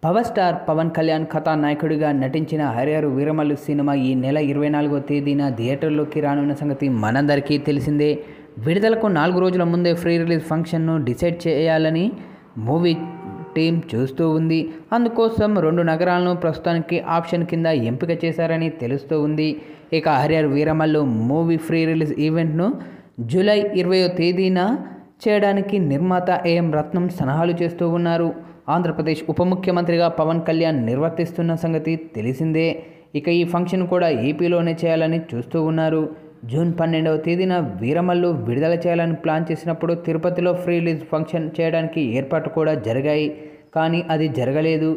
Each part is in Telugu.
పవర్ స్టార్ పవన్ కళ్యాణ్ కథానాయకుడిగా నటించిన హరిహర వీరమల్లు సినిమా ఈ నెల 24వ తేదీన థియేటర్లోకి రానున్న సంగతి మనందరికీ తెలిసిందే. విడుదలకు 4 రోజుల ముందే ప్రీ రిలీజ్ ఫంక్షన్ను డిసైడ్ చేయాలని మూవీ టీం చూస్తూ ఉంది. అందుకోసం 2 నగరాలను ప్రస్తుతానికి ఆప్షన్ కింద ఎంపిక చేశారని తెలుస్తూ ఉంది. ఇక Harihara Veeramallu movie pre release ఈవెంట్ను జూలై 20వ తేదీన చేయడానికి నిర్మాత ఏఎం రత్నం సన్నాహాలు చేస్తూ ఉన్నారు. ఆంధ్రప్రదేశ్ ఉప ముఖ్యమంత్రిగా పవన్ కళ్యాణ్ నిర్వర్తిస్తున్న సంగతి తెలిసిందే. ఇక ఈ ఫంక్షన్ కూడా ఏపీలోనే చేయాలని చూస్తూ ఉన్నారు. జూన్ 12వ తేదీన వీరమల్లు విడుదల చేయాలని ప్లాన్ చేసినప్పుడు తిరుపతిలో ప్రీ రిలీజ్ ఫంక్షన్ చేయడానికి ఏర్పాట్లు కూడా జరిగాయి. కానీ అది జరగలేదు.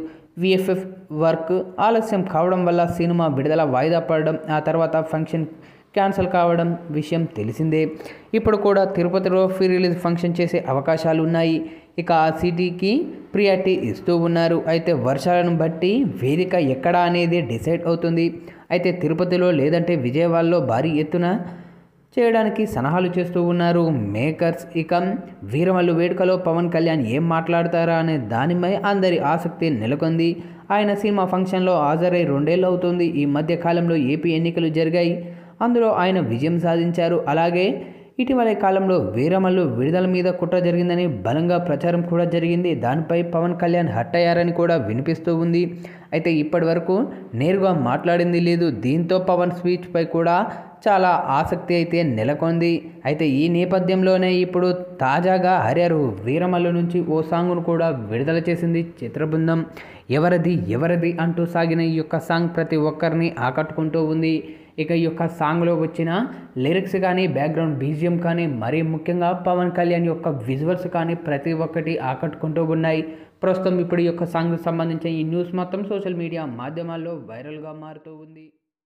విఎఫ్ఎఫ్ వర్క్ ఆలస్యం కావడం వల్ల సినిమా విడుదల వాయిదా పడడం, ఆ తర్వాత ఫంక్షన్ క్యాన్సిల్ కావడం విషయం తెలిసిందే. ఇప్పుడు కూడా తిరుపతిలో ప్రీ రిలీజ్ ఫంక్షన్ చేసే అవకాశాలు ఉన్నాయి. ఇక ఆ సిటీకి ప్రియారిటీ ఇస్తూ ఉన్నారు. అయితే వర్షాలను బట్టి వేదిక ఎక్కడ అనేది డిసైడ్ అవుతుంది. అయితే తిరుపతిలో లేదంటే విజయవాడలో భారీ ఎత్తున చేయడానికి సన్నాహాలు చేస్తూ ఉన్నారు మేకర్స్. ఇక వీరమల్లు వేడుకలో పవన్ కళ్యాణ్ ఏం మాట్లాడతారా అనే దానిపై అందరి ఆసక్తి నెలకొంది. ఆయన సినిమా ఫంక్షన్లో హాజరై 2 ఏళ్ళు అవుతుంది. ఈ మధ్య కాలంలో ఏపీ ఎన్నికలు జరిగాయి. అందులో ఆయన విజయం సాధించారు. అలాగే ఇటీవలి కాలంలో వీరమల్లు విడుదల మీద కుట్ర జరిగిందని బలంగా ప్రచారం కూడా జరిగింది. దానిపై పవన్ కళ్యాణ్ హర్ట్ అయ్యారని కూడా వినిపిస్తూ ఉంది. అయితే ఇప్పటి వరకు నేరుగా మాట్లాడింది లేదు. దీంతో పవన్ స్పీచ్పై కూడా చాలా ఆసక్తి అయితే నెలకొంది. అయితే ఈ నేపథ్యంలోనే ఇప్పుడు తాజాగా హరిహర వీరమల్లు నుంచి ఓ సాంగ్ను కూడా విడుదల చేసింది చిత్రబృందం. ఎవరిది అంటూ సాగిన ఈ యొక్క సాంగ్ ప్రతి ఒక్కరిని ఆకట్టుకుంటూ ఉంది. ఇక ఈ యొక్క సాంగ్లో వచ్చిన లిరిక్స్ కానీ, బ్యాక్గ్రౌండ్ బీజిఎం కానీ, మరీ ముఖ్యంగా పవన్ కళ్యాణ్ యొక్క విజువల్స్ కానీ ప్రతి ఒక్కటి ఆకట్టుకుంటూ ఉన్నాయి. ప్రస్తుతం ఇప్పుడు ఈ యొక్క సాంగ్కి సంబంధించిన ఈ న్యూస్ మొత్తం సోషల్ మీడియా మాధ్యమాల్లో వైరల్గా మారుతూ ఉంది.